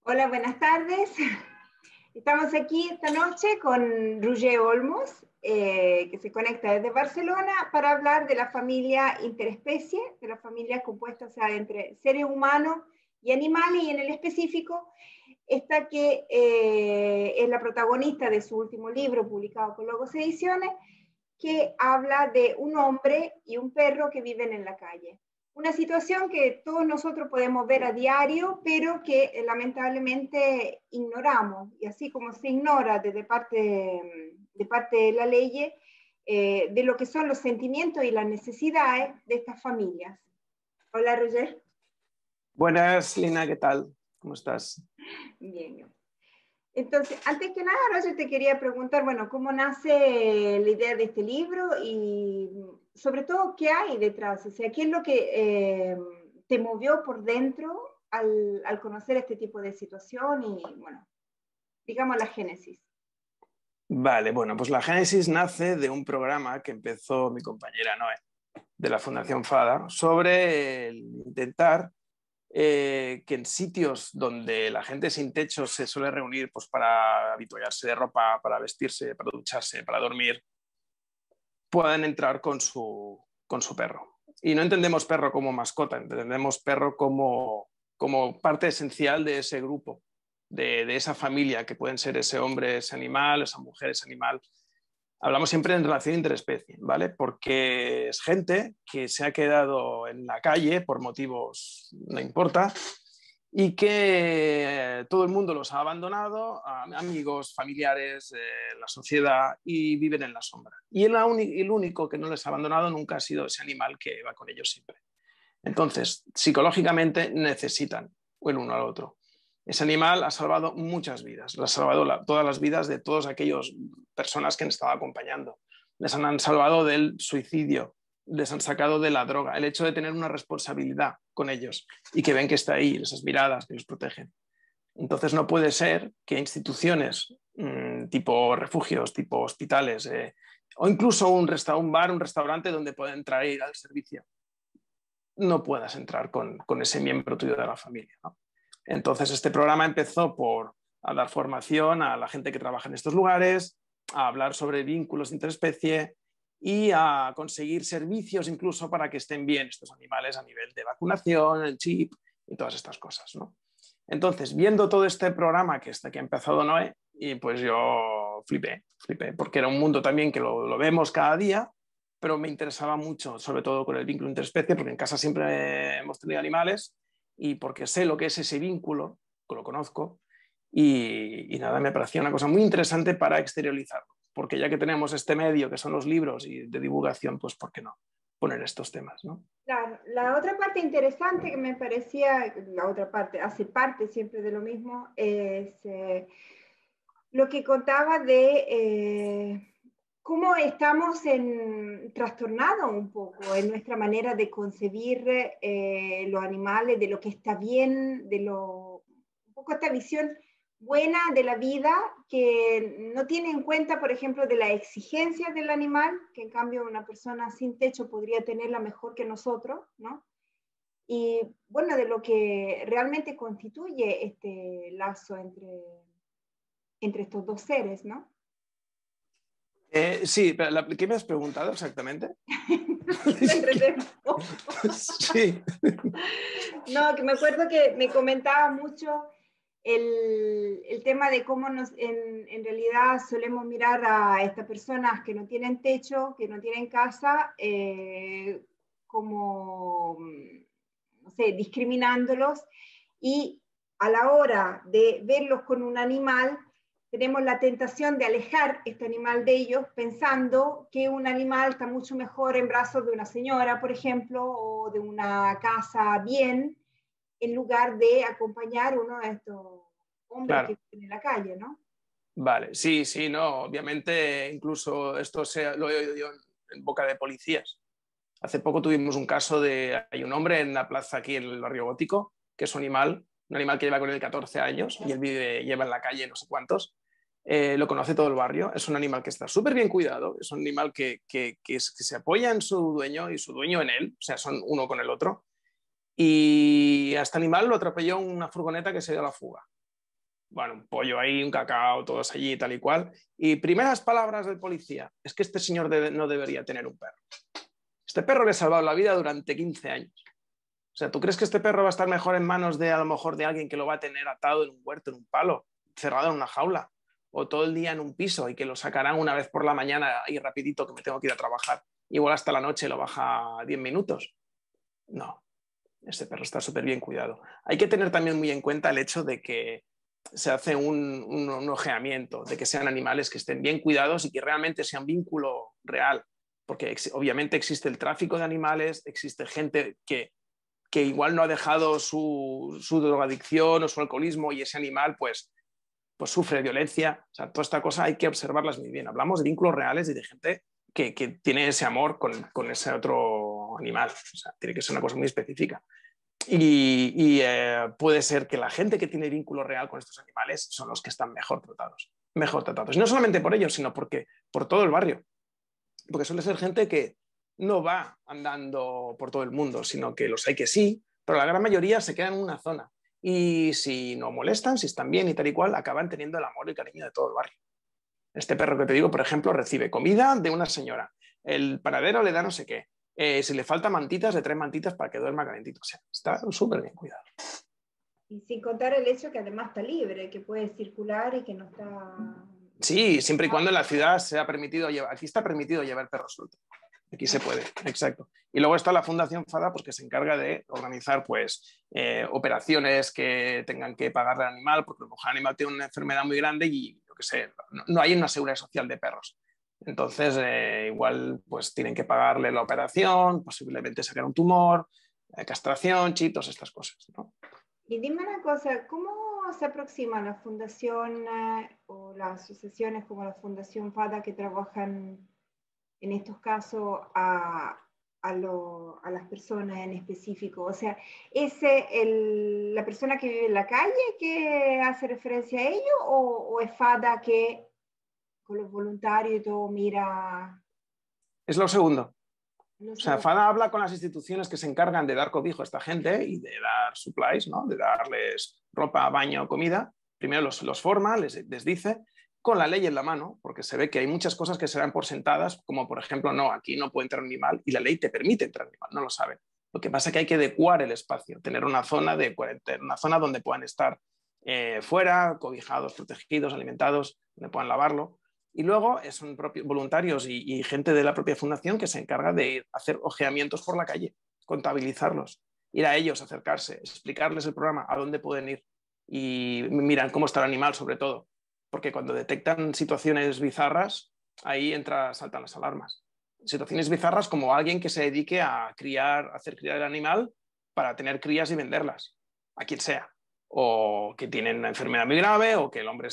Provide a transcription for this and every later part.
Hola, buenas tardes. Estamos aquí esta noche con Roger Olmos, que se conecta desde Barcelona para hablar de la familia interespecie, de la familia compuesta, o sea, entre seres humanos y animales, y en el específico, esta que es la protagonista de su último libro publicado con Logos Ediciones, que habla de un hombre y un perro que viven en la calle. Una situación que todos nosotros podemos ver a diario, pero que lamentablemente ignoramos. Y así como se ignora de parte de la ley de lo que son los sentimientos y las necesidades de estas familias. Hola, Roger. Buenas, Lina, ¿qué tal? ¿Cómo estás? Bien. Entonces, antes que nada, Roger, te quería preguntar, bueno, ¿cómo nace la idea de este libro y sobre todo qué hay detrás? O sea, ¿qué es lo que te movió por dentro al conocer este tipo de situación y, bueno, digamos la génesis? Vale, bueno, pues la génesis nace de un programa que empezó mi compañera Noé, de la Fundación FADA, sobre el intentar que en sitios donde la gente sin techo se suele reunir pues, para avituallarse de ropa, para vestirse, para ducharse, para dormir, puedan entrar con su perro. Y no entendemos perro como mascota, entendemos perro como parte esencial de ese grupo, de esa familia, que pueden ser ese hombre, ese animal, esa mujer, ese animal. Hablamos siempre en relación interespecie, ¿vale? Porque es gente que se ha quedado en la calle por motivos, no importa, y que todo el mundo los ha abandonado, amigos, familiares, la sociedad, y viven en la sombra. Y el único que no les ha abandonado nunca ha sido ese animal que va con ellos siempre. Entonces, psicológicamente necesitan el uno al otro. Ese animal ha salvado muchas vidas, ha salvado todas las vidas de todas aquellas personas que han estado acompañando. Les han salvado del suicidio, les han sacado de la droga, el hecho de tener una responsabilidad con ellos y que ven que está ahí, esas miradas que los protegen. Entonces no puede ser que instituciones tipo refugios, tipo hospitales, o incluso un bar, un restaurante donde pueden entrar y ir al servicio, no puedas entrar con ese miembro tuyo de la familia, ¿no? Entonces este programa empezó por a dar formación a la gente que trabaja en estos lugares, a hablar sobre vínculos interespecie y a conseguir servicios incluso para que estén bien estos animales a nivel de vacunación, el chip y todas estas cosas, ¿no? Entonces, viendo todo este programa que ha empezado Noé, y pues yo flipé, porque era un mundo también que lo vemos cada día, pero me interesaba mucho, sobre todo con el vínculo interespecie, porque en casa siempre hemos tenido animales y porque sé lo que es ese vínculo, que lo conozco, y nada, me parecía una cosa muy interesante para exteriorizarlo, porque ya que tenemos este medio que son los libros y de divulgación, pues ¿por qué no poner estos temas, ¿no? Claro, la otra parte interesante que me parecía, la otra parte, hace parte siempre de lo mismo, es lo que contaba de cómo estamos trastornados un poco en nuestra manera de concebir los animales, de lo que está bien, un poco esta visión buena de la vida que no tiene en cuenta, por ejemplo, de las exigencias del animal, que en cambio una persona sin techo podría tenerla mejor que nosotros, ¿no? Y bueno, de lo que realmente constituye este lazo entre estos dos seres, ¿no? Sí, pero ¿qué me has preguntado exactamente? Me enredé un poco. Sí. No, que me acuerdo que me comentaba mucho el tema de cómo en realidad solemos mirar a estas personas que no tienen techo, que no tienen casa, como, no sé, discriminándolos, y a la hora de verlos con un animal, tenemos la tentación de alejar este animal de ellos pensando que un animal está mucho mejor en brazos de una señora, por ejemplo, o de una casa bien, en lugar de acompañar uno de estos hombres que Claro. viven en la calle, ¿no? Vale, sí, sí, no, obviamente incluso esto lo he oído yo en boca de policías. Hace poco tuvimos un caso hay un hombre en la plaza aquí en el barrio gótico, que es un animal que lleva con él 14 años y él lleva en la calle no sé cuántos, lo conoce todo el barrio, es un animal que está súper bien cuidado, es un animal que se apoya en su dueño y su dueño en él, o sea, son uno con el otro, y a este animal lo atropelló una furgoneta que se dio a la fuga. bueno, un pollo ahí, un cacao, todos allí, tal y cual. Y primeras palabras del policía, es que este señor no debería tener un perro. Este perro le ha salvado la vida durante 15 años. O sea, ¿tú crees que este perro va a estar mejor en manos de, a lo mejor, de alguien que lo va a tener atado en un huerto, en un palo, cerrado en una jaula, o todo el día en un piso y que lo sacarán una vez por la mañana y rapidito que me tengo que ir a trabajar? Igual hasta la noche lo baja 10 minutos. No, este perro está súper bien cuidado. Hay que tener también muy en cuenta el hecho de que se hace un ojeamiento, de que sean animales que estén bien cuidados y que realmente sea un vínculo real, porque obviamente existe el tráfico de animales, existe gente que igual no ha dejado su drogadicción o su alcoholismo y ese animal pues sufre violencia. O sea, toda esta cosa hay que observarlas muy bien. Hablamos de vínculos reales y de gente que tiene ese amor con ese otro animal. O sea, tiene que ser una cosa muy específica. Y puede ser que la gente que tiene vínculo real con estos animales son los que están mejor tratados. Mejor tratados. Y no solamente por ellos, sino por todo el barrio. Porque suele ser gente que no va andando por todo el mundo, sino que los hay que sí, pero la gran mayoría se quedan en una zona. Y si no molestan, si están bien y tal y cual, acaban teniendo el amor y el cariño de todo el barrio. Este perro que te digo, por ejemplo, recibe comida de una señora. El panadero le da no sé qué. Si le falta mantitas, le trae mantitas para que duerma calentito. O sea, está súper bien cuidado. Y sin contar el hecho que además está libre, que puede circular y que no está... Sí, siempre y cuando en la ciudad sea permitido llevar. Aquí está permitido llevar perros sueltos. Aquí se puede, exacto. Y luego está la Fundación FADA, pues, que se encarga de organizar pues, operaciones que tengan que pagarle al animal, porque a lo mejor el animal tiene una enfermedad muy grande y, yo qué sé, no hay una seguridad social de perros. Entonces, igual pues, tienen que pagarle la operación, posiblemente sacar un tumor, castración, chitos, estas cosas, ¿no? Y dime una cosa, ¿cómo se aproxima la fundación o las asociaciones como la Fundación FADA que trabajan en estos casos a las personas en específico? O sea, ¿es la persona que vive en la calle que hace referencia a ello o es FADA que con los voluntarios y todo mira? Es lo segundo. No O sé. sea, FADA habla con las instituciones que se encargan de dar cobijo a esta gente y de dar supplies, ¿no? De darles ropa, baño, comida. Primero los forma, les dice, con la ley en la mano, porque se ve que hay muchas cosas que se dan por sentadas, como por ejemplo, no, aquí no puede entrar un animal y la ley te permite entrar un animal, no lo saben. Lo que pasa es que hay que adecuar el espacio, tener una zona de cuarentena, una zona donde puedan estar fuera, cobijados, protegidos, alimentados, donde puedan lavarlo. Y luego son propios voluntarios y gente de la propia fundación que se encarga de hacer ojeamientos por la calle, contabilizarlos, ir a ellos, acercarse, explicarles el programa, a dónde pueden ir y miran cómo está el animal sobre todo. Porque cuando detectan situaciones bizarras, ahí saltan las alarmas. Situaciones bizarras como alguien que se dedique a hacer criar el animal para tener crías y venderlas, a quien sea, o que tienen una enfermedad muy grave, o que el hombre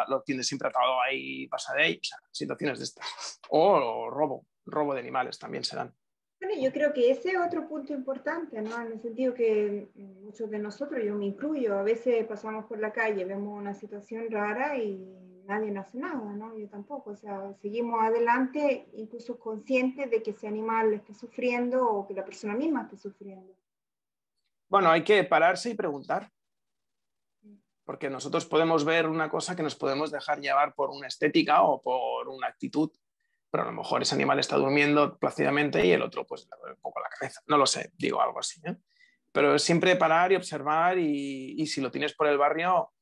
lo tiene siempre atado ahí, pasa de ahí, o sea, situaciones de estas. O robo de animales también se dan. Bueno, yo creo que ese es otro punto importante, ¿no? En el sentido que muchos de nosotros, yo me incluyo, a veces pasamos por la calle, vemos una situación rara y nadie nos hace nada, ¿no? Yo tampoco, o sea, seguimos adelante incluso conscientes de que ese animal está sufriendo o que la persona misma está sufriendo. Bueno, hay que pararse y preguntar, porque nosotros podemos ver una cosa que nos podemos dejar llevar por una estética o por una actitud, pero a lo mejor ese animal está durmiendo plácidamente y el otro pues le duele un poco la cabeza. No lo sé, digo algo así, ¿eh? Pero siempre parar y observar y si lo tienes por el barrio,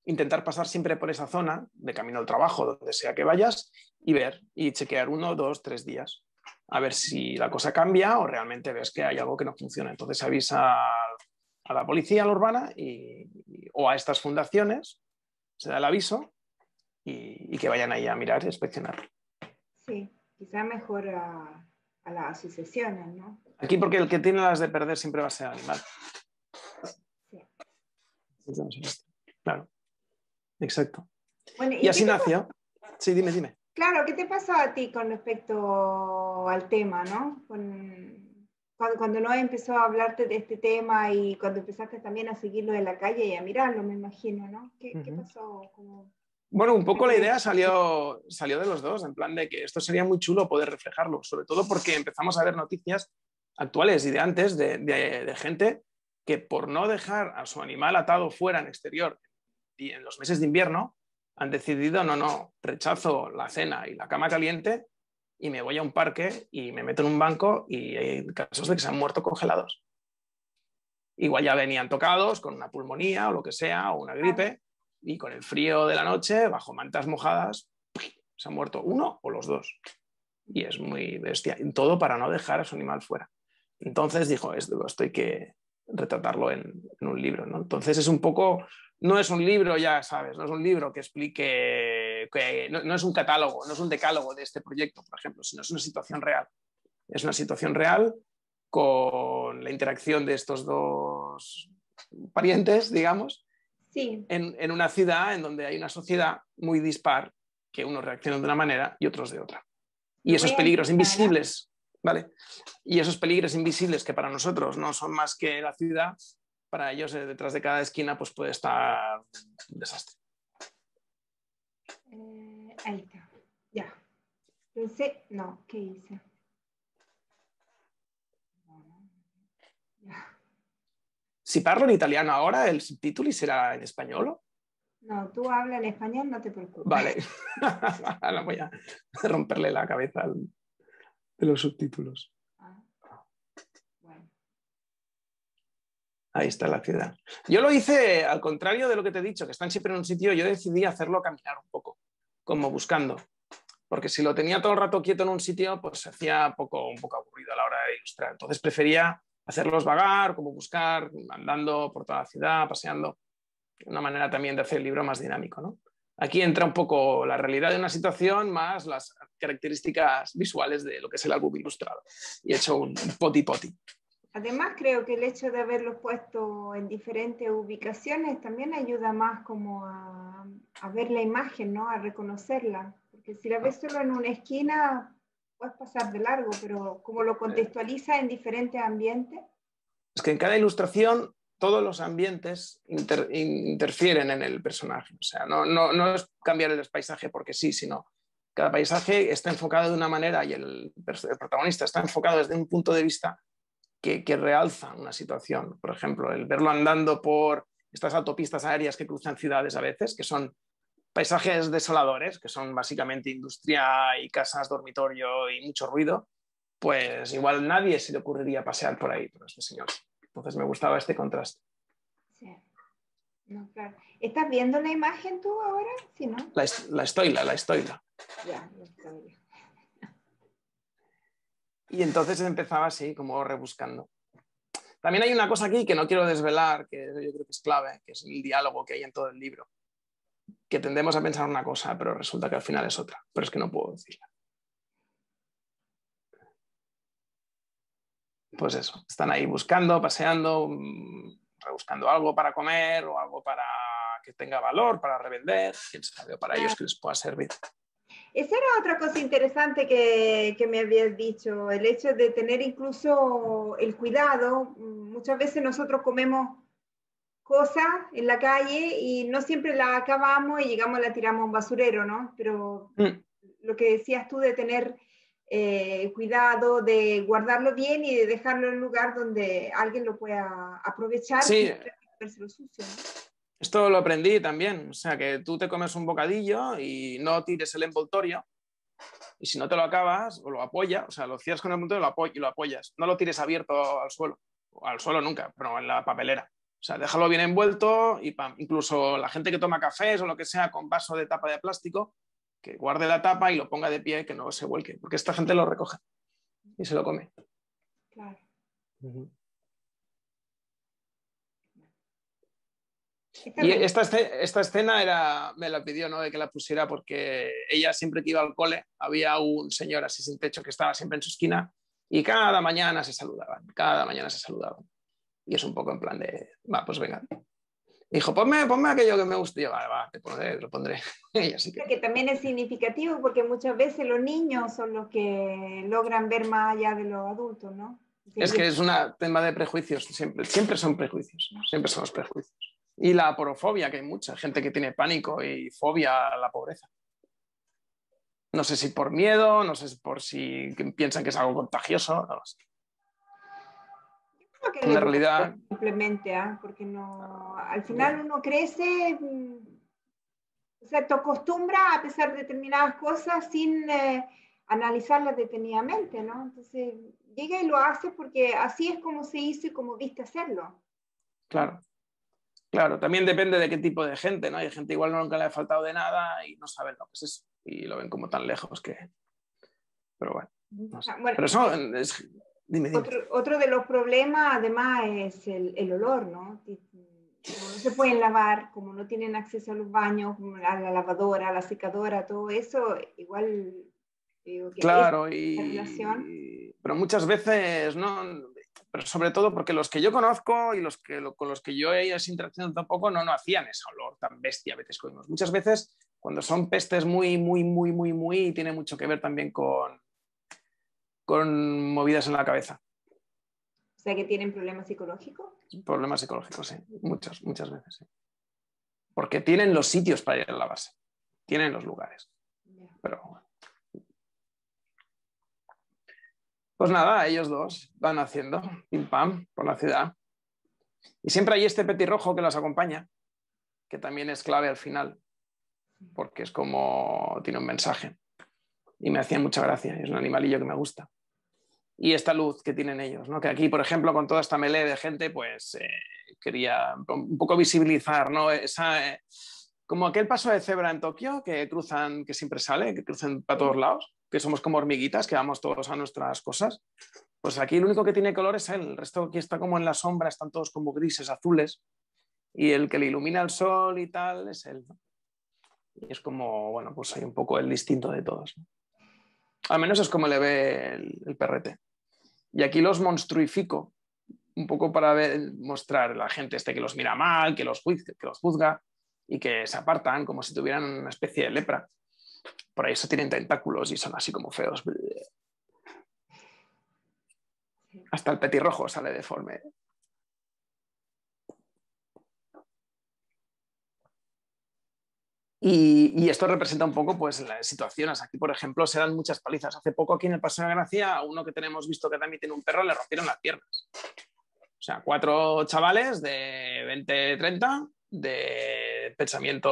intentar pasar siempre por esa zona, de camino al trabajo, donde sea que vayas, y ver y chequear 1, 2, 3 días, a ver si la cosa cambia o realmente ves que hay algo que no funciona. Entonces avisa a la policía, a la urbana o a estas fundaciones, se da el aviso y que vayan ahí a mirar y inspeccionar. Sí, quizá mejor a las asociaciones, ¿no? Aquí porque el que tiene las de perder siempre va a ser el animal. Sí. Claro, exacto. Bueno, Y ¿y qué así te pasa? nació. Sí, dime. Claro, ¿qué te pasa a ti con respecto al tema, ¿no? Cuando no empezó a hablarte de este tema y cuando empezaste también a seguirlo en la calle y a mirarlo, me imagino, ¿no? ¿Qué pasó? Bueno, un ¿Qué poco la idea crees? salió de los dos, en plan de que esto sería muy chulo poder reflejarlo, sobre todo porque empezamos a ver noticias actuales y de antes de gente que por no dejar a su animal atado fuera en exterior, en los meses de invierno han decidido, no, rechazo la cena y la cama caliente y me voy a un parque y me meto en un banco y hay casos de que se han muerto congelados. Igual ya venían tocados con una pulmonía o lo que sea, o una gripe, y con el frío de la noche, bajo mantas mojadas, se han muerto uno o los dos. Y es muy bestia. Y todo para no dejar a su animal fuera. Entonces dijo, esto hay que retratarlo en un libro, ¿no? Entonces es un poco, no es un libro, ya sabes, no es un libro que explique, no es un catálogo, no es un decálogo de este proyecto, por ejemplo, sino es una situación real. Es una situación real con la interacción de estos dos parientes, digamos, Sí. en una ciudad en donde hay una sociedad muy dispar, que unos reaccionan de una manera y otros de otra. Y esos peligros invisibles, ¿vale? Y esos peligros invisibles que para nosotros no son más que la ciudad, para ellos detrás de cada esquina pues puede estar un desastre. Ahí está, ya. Pensé, no, ¿qué hice? Ya. Si parlo en italiano ahora, ¿el subtítulo será en español? No, tú hablas en español, no te preocupes. Vale. Ahora voy a romperle la cabeza de los subtítulos. Bueno. Ahí está la ciudad. Yo lo hice al contrario de lo que te he dicho, que están siempre en un sitio, yo decidí hacerlo caminar un poco, como buscando. Porque si lo tenía todo el rato quieto en un sitio, pues se hacía un poco aburrido a la hora de ilustrar. Entonces prefería hacerlos vagar, como buscar, andando por toda la ciudad, paseando. Una manera también de hacer el libro más dinámico, ¿no? Aquí entra un poco la realidad de una situación más las características visuales de lo que es el álbum ilustrado. Y he hecho un poti-poti. Además, creo que el hecho de haberlos puesto en diferentes ubicaciones también ayuda más como a ver la imagen, ¿no? A reconocerla. Porque si la ves solo en una esquina, puedes pasar de largo, pero como lo contextualiza en diferentes ambientes. Es que en cada ilustración todos los ambientes interfieren en el personaje. O sea, no es cambiar el paisaje porque sí, sino cada paisaje está enfocado de una manera y el protagonista está enfocado desde un punto de vista que realza una situación. Por ejemplo, el verlo andando por estas autopistas aéreas que cruzan ciudades a veces, que son paisajes desoladores, que son básicamente industria y casas, dormitorio y mucho ruido, pues igual nadie se le ocurriría pasear por ahí, por este señor. Entonces me gustaba este contraste. Sí. No, claro. ¿Estás viendo la imagen tú ahora? Sí, ¿no? La estoila. Ya, la estoila. Y entonces empezaba así, como rebuscando. También hay una cosa aquí que no quiero desvelar, que yo creo que es clave, que es el diálogo que hay en todo el libro. Que tendemos a pensar una cosa, pero resulta que al final es otra. Pero es que no puedo decirla. Pues eso, están ahí buscando, paseando, rebuscando algo para comer o algo para que tenga valor, para revender, quién sabe, o para ellos que les pueda servir. Esa era otra cosa interesante que me habías dicho, el hecho de tener incluso el cuidado. Muchas veces nosotros comemos cosas en la calle y no siempre la acabamos y llegamos y la tiramos a un basurero, ¿no? Pero lo que decías tú de tener cuidado, de guardarlo bien y de dejarlo en un lugar donde alguien lo pueda aprovechar, sí. Lo sucio, ¿no? Esto lo aprendí también, o sea, que tú te comes un bocadillo y no tires el envoltorio y si no te lo acabas o lo apoyas, o sea, lo cierras con el envoltorio y lo apoyas, no lo tires abierto al suelo nunca, pero en la papelera. O sea, déjalo bien envuelto y incluso la gente que toma cafés o lo que sea con vaso de tapa de plástico, que guarde la tapa y lo ponga de pie, que no se vuelque, porque esta gente lo recoge y se lo come. Claro. Y esta escena me la pidió, ¿no? De que la pusiera porque ella siempre que iba al cole había un señor así sin techo que estaba siempre en su esquina y cada mañana se saludaban. Y es un poco en plan de, va, pues venga. Dijo, ponme aquello que me guste. Y yo, vale, va, lo pondré. Y así que también es significativo porque muchas veces los niños son los que logran ver más allá de los adultos, ¿no? Es que es un tema de prejuicios, siempre son prejuicios, siempre son los prejuicios. Y la aporofobia, que hay mucha gente que tiene pánico y fobia a la pobreza. No sé si por miedo, no sé si por si piensan que es algo contagioso, no lo sé. Creo que en realidad simplemente, porque no, al final uno crece O sea, te acostumbras a pesar de determinadas cosas sin analizarlas detenidamente, ¿no? Entonces, llega y lo hace porque así es como se hizo y como viste hacerlo. Claro, claro. También depende de qué tipo de gente, ¿no? Hay gente igual nunca le ha faltado de nada y no saben lo que es eso. Y lo ven como tan lejos que... Pero bueno, no sé. Ah, bueno, Pero eso es... Dime, dime. otro de los problemas, además, es el olor, ¿no? Como no se pueden lavar, como no tienen acceso a los baños, como a la lavadora, a la secadora, todo eso, igual digo que es Claro, la relación. pero muchas veces, ¿no? Pero sobre todo porque los que yo conozco y con los que yo he interaccionado tampoco no hacían ese olor tan bestia a veces que oímos. Muchas veces, cuando son pestes muy, tiene mucho que ver también con movidas en la cabeza. O sea, que tienen problemas psicológicos. Problemas psicológicos, sí. Muchas veces, sí. Porque tienen los sitios para ir a lavarse. Tienen los lugares. Yeah. Pero bueno. Pues nada, ellos dos van haciendo pim pam por la ciudad. Y siempre hay este petirrojo que los acompaña, que también es clave al final, porque es como tiene un mensaje. Y me hacía mucha gracia, es un animalillo que me gusta. Y esta luz que tienen ellos, ¿no? Que aquí, por ejemplo, con toda esta melee de gente, pues quería un poco visibilizar, ¿no? Como aquel paso de cebra en Tokio que cruzan, que siempre sale, que cruzan para todos lados, que somos como hormiguitas, que vamos todos a nuestras cosas. Pues aquí el único que tiene color es él, el resto aquí está como en la sombra, están todos como grises, azules, y el que le ilumina el sol y tal es él, ¿no? Y es como, bueno, pues hay un poco el distinto de todos, ¿no? Al menos es como le ve el perrete. Y aquí los monstruifico, un poco para mostrar a la gente que los mira mal, que los juzga y que se apartan como si tuvieran una especie de lepra. Por eso tienen tentáculos y son así como feos. Hasta el petirrojo sale deforme. Y esto representa un poco pues, las situaciones. Aquí, por ejemplo, se dan muchas palizas. Hace poco aquí en el Paseo de Gracia, a uno que tenemos visto que también tiene un perro, le rompieron las piernas. O sea, 4 chavales de 20, 30, de pensamiento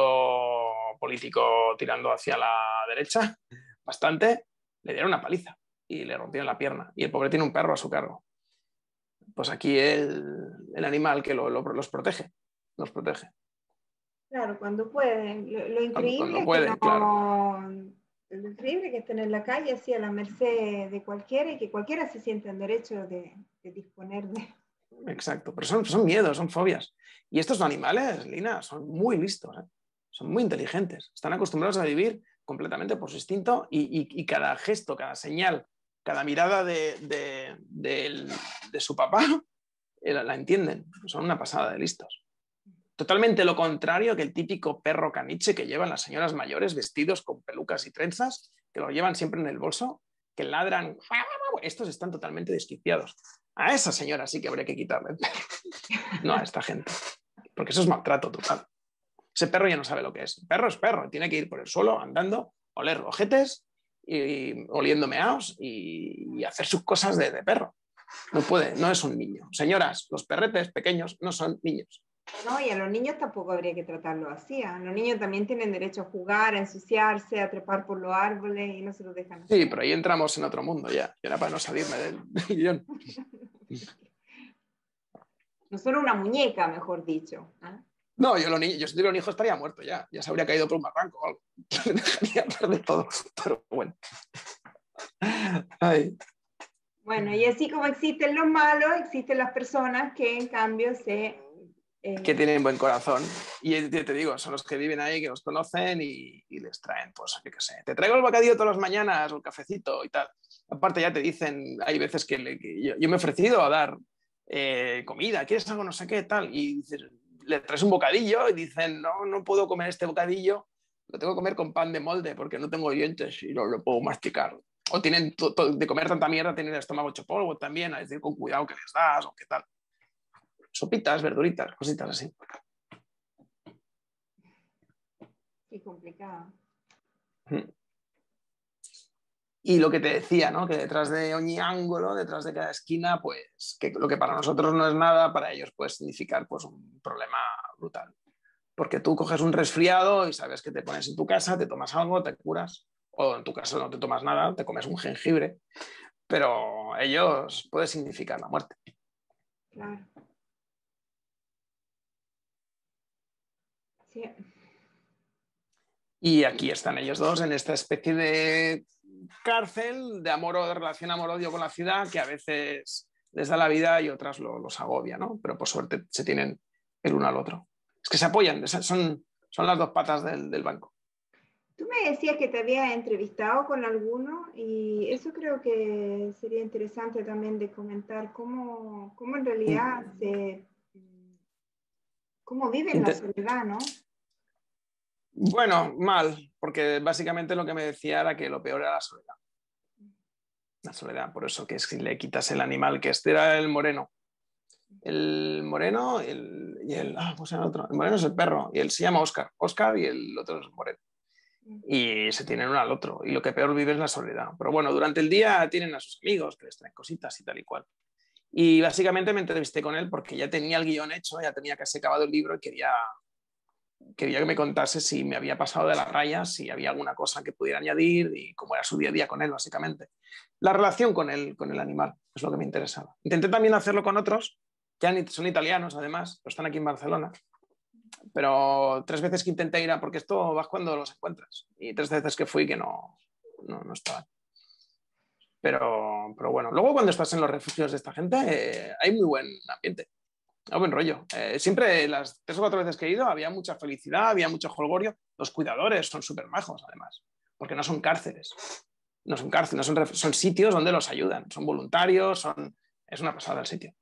político tirando hacia la derecha, bastante, le dieron una paliza y le rompieron la pierna. Y el pobre tiene un perro a su cargo. Pues aquí el animal que los protege, los protege. Claro, cuando pueden. Lo increíble Cuando es que puede, claro. lo increíble que estén en la calle así a la merced de cualquiera y que cualquiera se sienta en derecho de disponer de. Exacto, pero son miedos, son fobias. Y estos animales, Lina, son muy listos, ¿eh? Son muy inteligentes, están acostumbrados a vivir completamente por su instinto y cada gesto, cada señal, cada mirada de su papá la entienden, son una pasada de listos. Totalmente lo contrario que el típico perro caniche que llevan las señoras mayores vestidos con pelucas y trenzas, que lo llevan siempre en el bolso, que ladran. Estos están totalmente desquiciados. A esa señora sí que habría que quitarle el perro. No a esta gente. Porque eso es maltrato total. Ese perro ya no sabe lo que es. El perro es perro. Tiene que ir por el suelo andando, oler ojetes, y oliendo meaos y hacer sus cosas de perro. No puede, no es un niño. Señoras, los perretes pequeños no son niños. No, y a los niños tampoco habría que tratarlo así. Los niños también tienen derecho a jugar, a ensuciarse, a trepar por los árboles y no se los dejan Sí, hacer. pero ahí entramos en otro mundo ya. Y era para no salirme del guión. No son una muñeca, mejor dicho. ¿Ah? No, yo si tuviera un hijo estaría muerto ya. Ya se habría caído por un barranco o algo. Dejaría de todo. Pero bueno. Ay. Bueno, y así como existen los malos, existen las personas que en cambio Que tienen buen corazón. Y te digo, son los que viven ahí, que los conocen y les traen, pues, yo qué sé, te traigo el bocadillo todas las mañanas o el cafecito y tal. Aparte ya te dicen, hay veces que yo me he ofrecido a dar comida, ¿quieres algo no sé qué tal? Y dices, le traes un bocadillo y dicen, no puedo comer este bocadillo, lo tengo que comer con pan de molde porque no tengo dientes y no lo puedo masticar. O tienen de comer tanta mierda, tienen el estómago hecho polvo también, es decir, con cuidado que les das o qué tal. Sopitas, verduritas, cositas así. Qué complicado. Y lo que te decía, ¿no? Que detrás de Oñiángulo, detrás de cada esquina, pues que lo que para nosotros no es nada, para ellos puede significar pues, un problema brutal. Porque tú coges un resfriado y sabes que te pones en tu casa, te tomas algo, te curas, o en tu caso no te tomas nada, te comes un jengibre, pero ellos puede significar la muerte. Claro. Sí. Y aquí están ellos dos en esta especie de cárcel de amor o de relación amor-odio con la ciudad que a veces les da la vida y otras los agobia, ¿no? Pero por suerte se tienen el uno al otro. Es que se apoyan, son las dos patas del banco. Tú me decías que te había entrevistado con alguno y eso creo que sería interesante también de comentar cómo en realidad cómo viven la soledad, ¿no? Bueno, mal, porque básicamente lo que me decía era que lo peor era la soledad. La soledad, por eso que si le quitas el animal, que este era el moreno. El moreno ¿cómo se llama el otro? El moreno es el perro y él se llama Oscar. Oscar y el otro es moreno. Y se tienen uno al otro. Y lo que peor vive es la soledad. Pero bueno, durante el día tienen a sus amigos que les traen cositas y tal y cual. Y básicamente me entrevisté con él porque ya tenía el guión hecho, ya tenía casi acabado el libro y quería que me contase si me había pasado de las rayas, si había alguna cosa que pudiera añadir y cómo era su día a día con él, básicamente. La relación con el animal es lo que me interesaba. Intenté también hacerlo con otros, que son italianos además, pero están aquí en Barcelona. Pero 3 veces que intenté ir porque esto vas cuando los encuentras. Y 3 veces que fui que no estaban. Pero bueno, luego cuando estás en los refugios de esta gente hay muy buen ambiente. A buen rollo. Siempre las 3 o 4 veces que he ido había mucha felicidad, había mucho jolgorio. Los cuidadores son súper majos, además, porque no son cárceles. No son cárceles, son sitios donde los ayudan. Son voluntarios, es una pasada el sitio.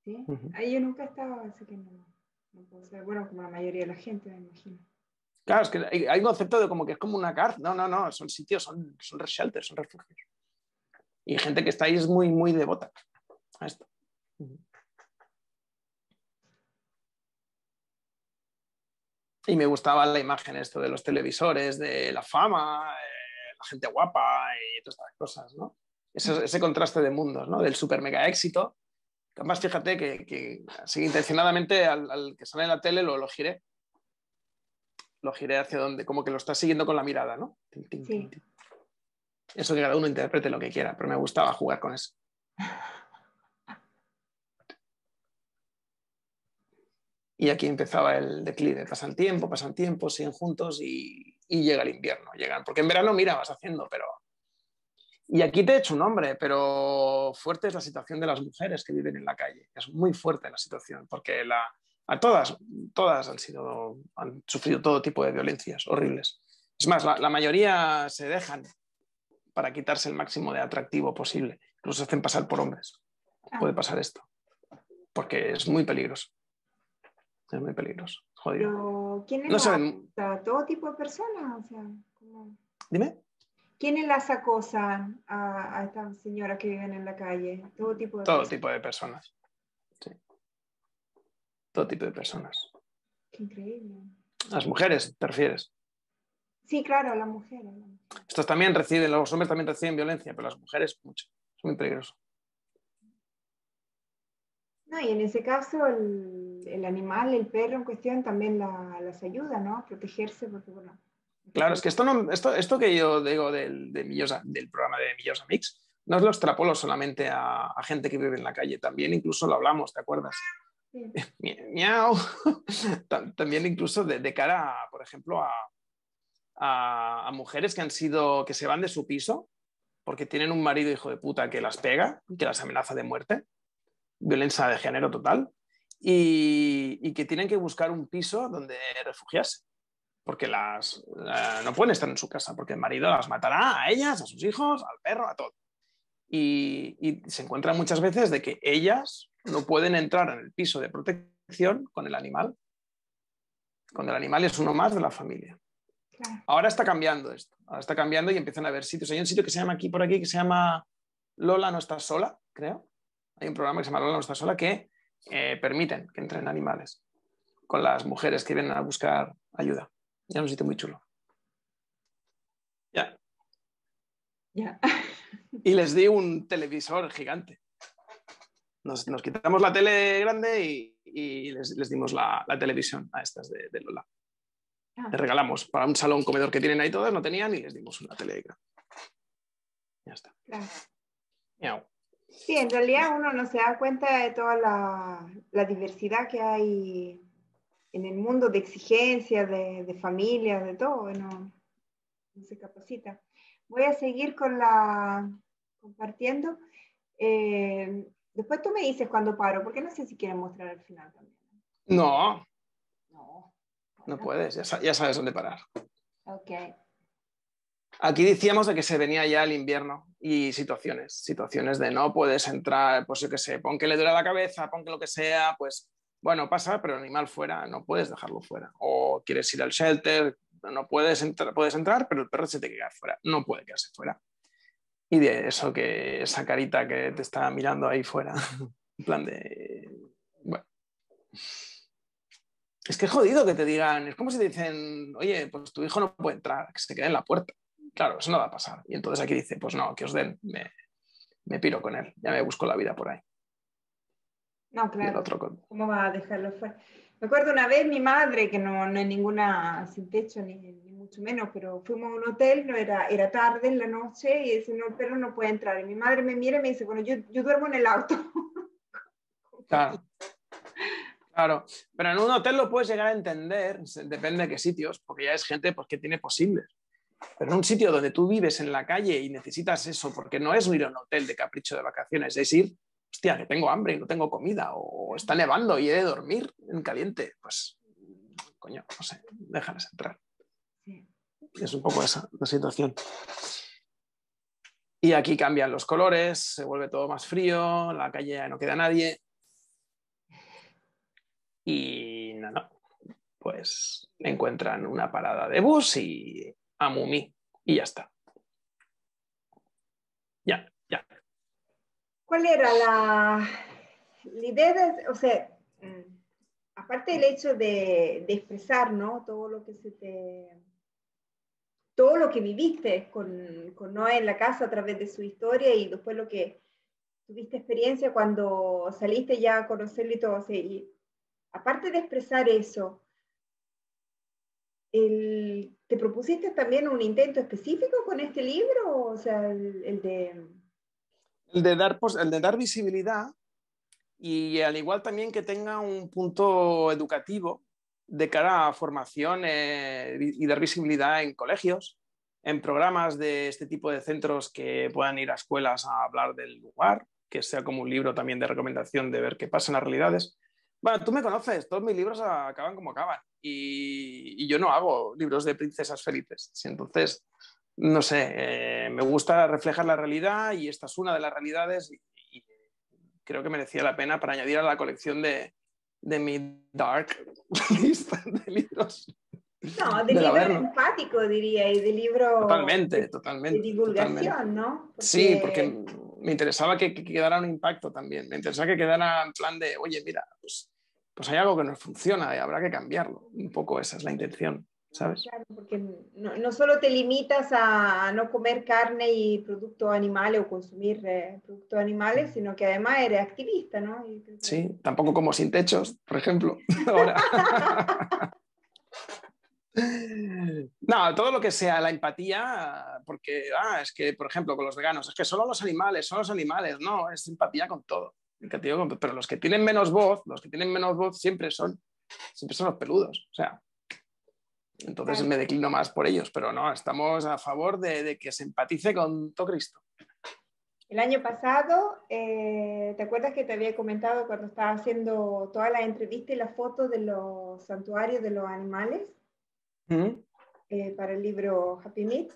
Sí, ahí yo nunca he estado, así que no puedo ser, bueno, como la mayoría de la gente, me imagino. Claro, es que hay un concepto de como que es como una cárcel. No, son sitios, son shelters, son refugios. Y gente que está ahí es muy, muy devota a esto. Y me gustaba la imagen esto de los televisores, de la fama, la gente guapa y todas estas cosas, ¿no? Ese contraste de mundos, ¿no? Del super mega éxito. Además, fíjate que así intencionadamente al que sale en la tele lo giré. Lo giré hacia donde, como que lo está siguiendo con la mirada, ¿no? Sí. Eso que cada uno interprete lo que quiera, pero me gustaba jugar con eso. Y aquí empezaba el declive. Pasan tiempo, siguen juntos y llega el invierno. Porque en verano, mira, vas haciendo, pero... Y aquí te he hecho un nombre, pero fuerte es la situación de las mujeres que viven en la calle. Es muy fuerte la situación, porque a todas han sufrido todo tipo de violencias horribles. Es más, la mayoría se dejan para quitarse el máximo de atractivo posible. Incluso se hacen pasar por hombres. Puede pasar esto, porque es muy peligroso. Es muy peligroso. Jodido. Pero, ¿quiénes No las saben... todo tipo de personas? O sea, ¿cómo? Dime. ¿Quiénes las acosan a estas señoras que viven en la calle? Todo tipo de Todo personas. tipo de personas. Sí. Todo tipo de personas. Qué increíble. ¿Las mujeres te refieres? Sí, claro, las mujeres. Estos también reciben, los hombres también reciben violencia, pero las mujeres mucho. Es muy peligroso. No, y en ese caso el animal, el perro en cuestión también las ayuda, ¿no? A protegerse porque, bueno... Claro, es que esto que yo digo del programa de Millosa Mix, no os lo extrapolo solamente a gente que vive en la calle, también incluso lo hablamos, ¿te acuerdas? Sí. Miau. También incluso de cara, por ejemplo, a mujeres que se van de su piso porque tienen un marido hijo de puta que las pega, que las amenaza de muerte, violencia de género total, y que tienen que buscar un piso donde refugiarse, porque no pueden estar en su casa, porque el marido las matará a ellas, a sus hijos, al perro, a todo. Y se encuentran muchas veces de que ellas no pueden entrar en el piso de protección con el animal, cuando el animal es uno más de la familia. Claro. Ahora está cambiando esto, ahora está cambiando y empiezan a haber sitios. Hay un sitio que se llama por aquí, que se llama Lola no está sola, creo. Hay un programa que se llama Lola no está sola que permiten que entren animales con las mujeres que vienen a buscar ayuda. Ya es un sitio muy chulo. Ya. Ya. Y les di un televisor gigante. Nos quitamos la tele grande y y les dimos la televisión a estas de Lola. Ah, Les regalamos para un salón comedor que tienen ahí todos, no tenían, y les dimos una tele. Ya está. claro. Miau. Sí, en realidad uno no se da cuenta de toda la diversidad que hay en el mundo de exigencias, de familias, de todo, no se capacita. Voy a seguir compartiendo. Después tú me dices cuando paro, porque no sé si quieres mostrar al final también. No, No. no Bueno, puedes, ya sabes dónde parar. ok. Aquí decíamos de que se venía ya el invierno y situaciones de no puedes entrar, pues yo qué sé, pon que le duele la cabeza, pon que lo que sea, pues bueno, pasa, pero el animal fuera, no puedes dejarlo fuera. O quieres ir al shelter, no puedes entrar, pero el perro se te queda fuera, no puede quedarse fuera. Y de eso, que esa carita que te está mirando ahí fuera, en plan de... Bueno. Es que es jodido que te digan, es como si te dicen, oye, pues tu hijo no puede entrar, que se quede en la puerta. Claro, eso no va a pasar. Y entonces aquí dice, pues no, que os den, me piro con él, ya me busco la vida por ahí. No, Y el claro. otro con... ¿Cómo va a dejarlo fuera? Me acuerdo una vez mi madre, que no es ninguna sin techo ni mucho menos, pero fuimos a un hotel, no era tarde en la noche y dice, no, el perro no puede entrar. Y mi madre me mira y me dice, bueno, yo duermo en el auto. Claro, claro. Pero en un hotel lo puedes llegar a entender, depende de qué sitios, porque ya es gente pues, que tiene posibles. Pero en un sitio donde tú vives en la calle y necesitas eso, porque no es ir a un hotel de capricho de vacaciones, es ir, hostia, que tengo hambre y no tengo comida, o está nevando y he de dormir en caliente, pues, coño, no sé, déjales entrar. Sí. Es un poco esa la situación. Y aquí cambian los colores, se vuelve todo más frío, la calle ya no queda nadie. Y nada, pues encuentran una parada de bus y a Mumi. Y ya está. Ya, ya. ¿Cuál era la idea o sea, aparte del hecho de expresar, ¿no? Todo lo que viviste con Noé en la casa a través de su historia y después lo que tuviste experiencia cuando saliste ya a conocerlo y todo. O sea, y aparte de expresar eso, ¿te propusiste también un intento específico con este libro? O sea, el de... El de dar visibilidad y al igual también que tenga un punto educativo de cara a formación y dar visibilidad en colegios, en programas de este tipo de centros que puedan ir a escuelas a hablar del lugar, que sea como un libro también de recomendación de ver qué pasa en las realidades. Bueno, tú me conoces, todos mis libros acaban como acaban y yo no hago libros de princesas felices. Entonces, no sé, me gusta reflejar la realidad y esta es una de las realidades y creo que merecía la pena para añadir a la colección de mi dark lista de libros No, de del libro Averno. empático, diría, y de libro Totalmente, de totalmente, totalmente. divulgación, ¿no? Sí, porque Porque me interesaba que quedara un impacto también. Me interesaba que quedara en plan de, oye, mira, pues hay algo que no funciona y habrá que cambiarlo. Un poco esa es la intención, ¿sabes? claro, porque no solo te limitas a no comer carne y productos animales o consumir productos animales, sino que además eres activista, ¿no? Y creo que... Sí, tampoco como sin techos, por ejemplo, ahora. No, todo lo que sea la empatía, porque es que, por ejemplo, con los veganos, es que solo los animales, son los animales, no, es empatía con todo. Pero los que tienen menos voz, siempre son los peludos. O sea, entonces Claro. me declino más por ellos, pero no, estamos a favor de que se empatice con todo Cristo. El año pasado, ¿te acuerdas que te había comentado cuando estaba haciendo todas las entrevistas y las fotos de los santuarios de los animales? ¿Mm? Para el libro Happy Meat,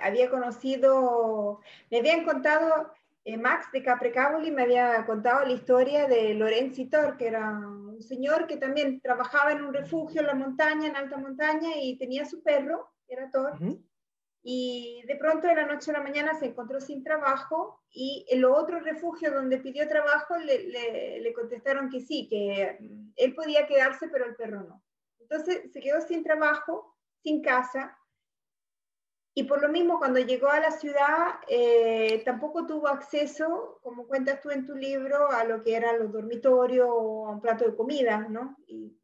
había conocido, me habían contado, Max de Caprecaboli me había contado la historia de Lorenzi Thor, que era un señor que también trabajaba en un refugio en la montaña, en alta montaña, y tenía su perro, era Thor, y de pronto de la noche a la mañana se encontró sin trabajo y el otro refugio donde pidió trabajo le contestaron que sí, que él podía quedarse, pero el perro no. Entonces se quedó sin trabajo, sin casa, Y por lo mismo, cuando llegó a la ciudad, tampoco tuvo acceso, como cuentas tú en tu libro, a lo que eran los dormitorios o a un plato de comida, ¿no? Y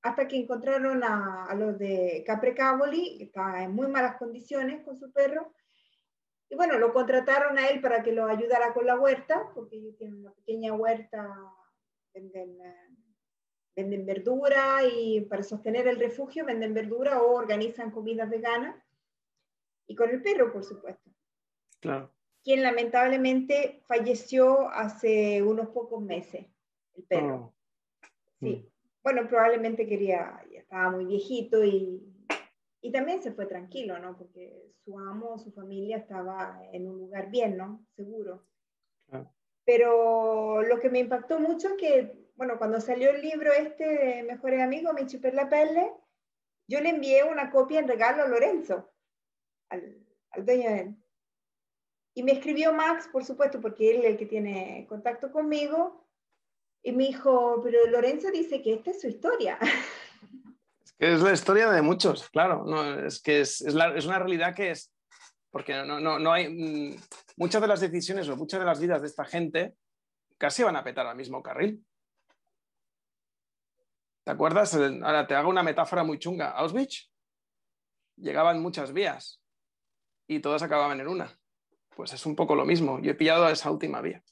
hasta que encontraron a los de Capre Cavoli, que estaba en muy malas condiciones con su perro. Y bueno, lo contrataron a él para que lo ayudara con la huerta, porque ellos tienen una pequeña huerta, venden verdura y para sostener el refugio venden verdura o organizan comidas veganas. Y con el perro, por supuesto. Claro. Quien lamentablemente falleció hace unos pocos meses, el perro. Sí. Bueno, probablemente ya estaba muy viejito y también se fue tranquilo, ¿no? Porque su amo, su familia estaba en un lugar bien, ¿no? Seguro. Claro. Pero lo que me impactó mucho es que, bueno, cuando salió el libro este de Mejores Amigos, Michi per la Pelle, yo le envié una copia en regalo a Lorenzo, al dueño de él. Y me escribió Max, por supuesto, porque él es el que tiene contacto conmigo, y me dijo, pero Lorenzo dice que esta es su historia. Es que es la historia de muchos, claro. No, es que es una realidad que es, porque no hay, muchas de las decisiones o muchas de las vidas de esta gente casi van a petar al mismo carril. ¿Te acuerdas? Ahora te hago una metáfora muy chunga. Auschwitz llegaban muchas vías y todas acababan en una. Pues es un poco lo mismo. Yo he pillado esa última vía.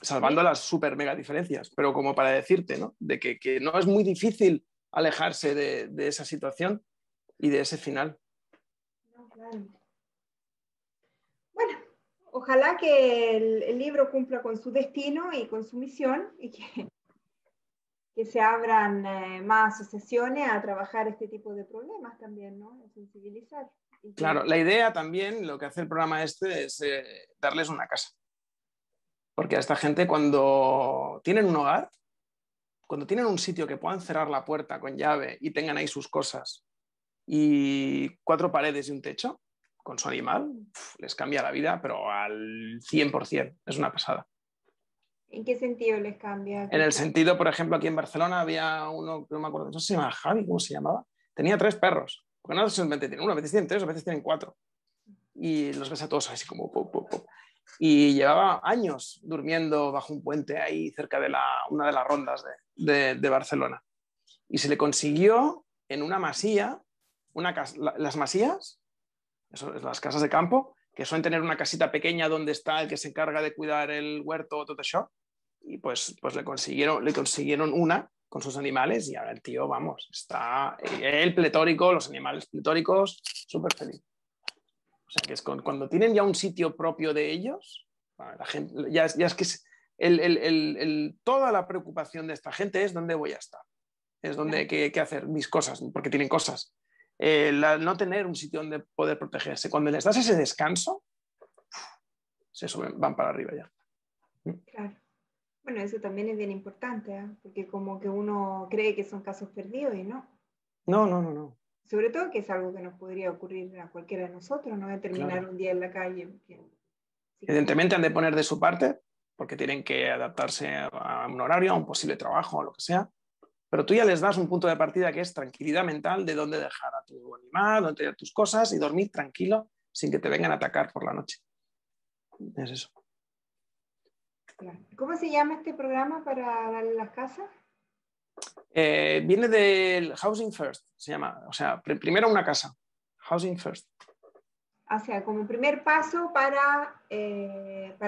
Salvando las super mega diferencias, pero como para decirte, ¿no? De que no es muy difícil alejarse de esa situación y de ese final. No, claro. Bueno, ojalá que el libro cumpla con su destino y con su misión y que se abran más asociaciones a trabajar este tipo de problemas también, ¿no? A sensibilizar. Claro, la idea también, lo que hace el programa este es darles una casa. Porque a esta gente cuando tienen un hogar, cuando tienen un sitio que puedan cerrar la puerta con llave y tengan ahí sus cosas y 4 paredes y un techo con su animal, les cambia la vida, pero al 100%. Es una pasada. ¿En qué sentido les cambia? En el sentido, por ejemplo, aquí en Barcelona había uno, no me acuerdo, no sé si se llama Javi, ¿cómo se llamaba? Tenía 3 perros. Porque no solamente tienen uno, a veces tienen 3, a veces tienen 4. Y los ves a todos así como pop, pop, pop. Y llevaba años durmiendo bajo un puente ahí cerca de una de las rondas de Barcelona. Y se le consiguió en una masía, las masías, eso es las casas de campo, que suelen tener una casita pequeña donde está el que se encarga de cuidar el huerto o todo eso. Y pues le consiguieron una con sus animales y ahora el tío, vamos, está el pletórico, los animales pletóricos, súper feliz. O sea, que es cuando tienen ya un sitio propio de ellos, la gente, ya es que es toda la preocupación de esta gente es dónde voy a estar, es dónde qué hacer mis cosas, porque tienen cosas. No tener un sitio donde poder protegerse. Cuando les das ese descanso, se suben, van para arriba ya. Claro. Bueno, eso también es bien importante, ¿eh? Porque como que uno cree que son casos perdidos y no. No. Sobre todo que es algo que nos podría ocurrir a cualquiera de nosotros, no de terminar Claro. un día en la calle. Evidentemente han de poner de su parte porque tienen que adaptarse a un horario, a un posible trabajo, a lo que sea. Pero tú ya les das un punto de partida que es tranquilidad mental de dónde dejar a tu animal, dónde tener tus cosas y dormir tranquilo sin que te vengan a atacar por la noche. Es eso. Claro. ¿Cómo se llama este programa para darle las casas? Viene del Housing First, se llama. O sea, primero una casa. Housing First. O sea, como primer paso para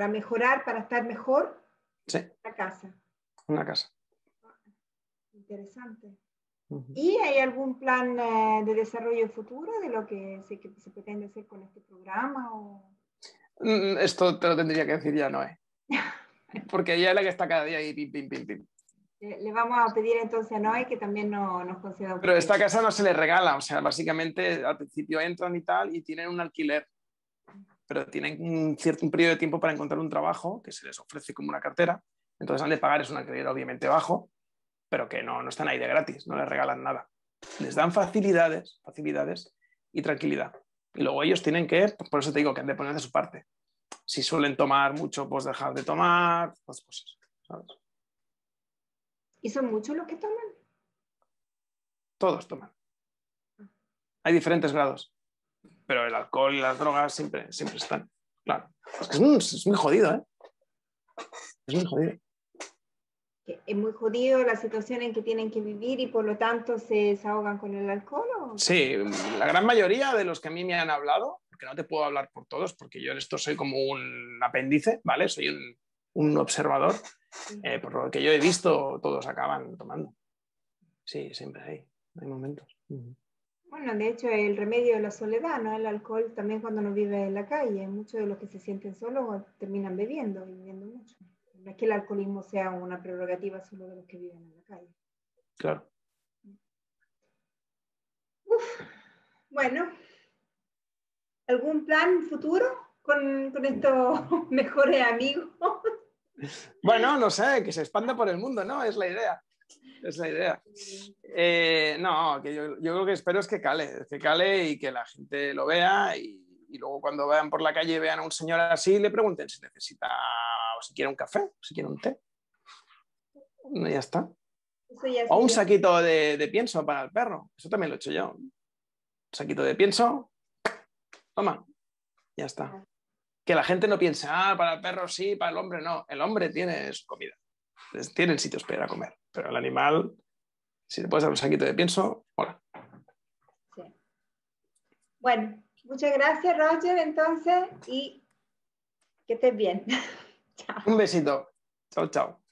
mejorar, para estar mejor, sí. La casa. Una casa. Interesante. ¿Y hay algún plan de desarrollo futuro de lo que se pretende hacer con este programa? Esto te lo tendría que decir ya, Noé. Porque ella es la que está cada día ahí, pim, pim, pim, pim. Le vamos a pedir entonces a Noé que también nos conceda un Pero esta casa no se les regala, o sea, básicamente al principio entran y tal y tienen un alquiler, pero tienen un periodo de tiempo para encontrar un trabajo que se les ofrece como una cartera, entonces han de pagar, es un alquiler obviamente bajo, pero que no están ahí de gratis, no les regalan nada. Les dan facilidades y tranquilidad. Y luego ellos tienen que, por eso te digo que han de poner de su parte. Si suelen tomar mucho, pues dejar de tomar, pues cosas, ¿sabes? ¿Y son muchos los que toman? Todos toman. Hay diferentes grados, pero el alcohol y las drogas siempre están. Claro. Es muy jodido, ¿eh? Es muy jodido. ¿Es muy jodido la situación en que tienen que vivir y por lo tanto se desahogan con el alcohol? ¿O? Sí, la gran mayoría de los que a mí me han hablado, porque no te puedo hablar por todos, porque yo en esto soy como un apéndice, ¿vale? Soy un observador. Por lo que yo he visto, todos acaban tomando. Sí, siempre hay momentos. Bueno, de hecho, el remedio de la soledad, ¿no? El alcohol también cuando uno vive en la calle. Muchos de los que se sienten solos terminan bebiendo y bebiendo mucho. No es que el alcoholismo sea una prerrogativa solo de los que viven en la calle. Claro. Uf, bueno, ¿algún plan futuro con estos mejores amigos? Bueno, no sé, que se expanda por el mundo, ¿no? Es la idea. Es la idea. No, que yo lo que espero es que cale y que la gente lo vea y luego cuando vayan por la calle y vean a un señor así, le pregunten si necesita o si quiere un café, o si quiere un té. No, ya está. Eso ya O un sería. saquito de pienso para el perro. Eso también lo he hecho yo. Un saquito de pienso, toma, ya está. Que la gente no piense, para el perro sí, para el hombre no. El hombre tiene su comida. Tienen sitios para ir a comer. Pero el animal, si le puedes dar un saquito de pienso, hola. Sí. Bueno, muchas gracias, Roger, entonces, y que estés bien. Chao. Un besito. Chao, chao.